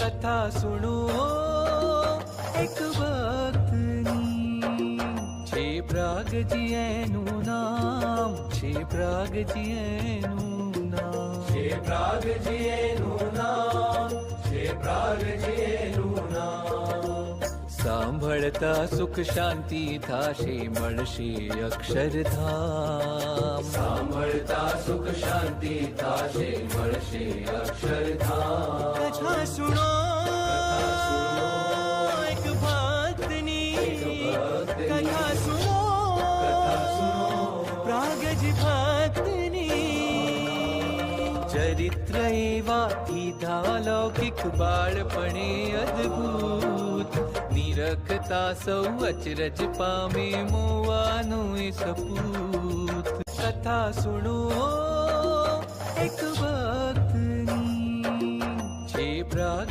કથા સુણો એક ભક્તની છે પ્રાગજી એનું નામ છે પ્રાગજી એનું નામ છે પ્રાગજી એનું નામ છે પ્રાગજી એનું નામ સાંભળતા સુખ શાંતિ થાશે મળશે અક્ષરધામ સાંભળતા સુખ શાંતિ થાશે મળશે અક્ષરધામ કથા સુણો એક ભક્તની કથા સુણો પ્રાગજી ભક્તની ચરિત્ર એવા કીધા લૌકિક બાળપણે અદ્ભુત નિરખતા સૌ અચરજ પામે મોવાનું એ સપૂત કથા સુણો એક ભક્તની છે પ્રાગ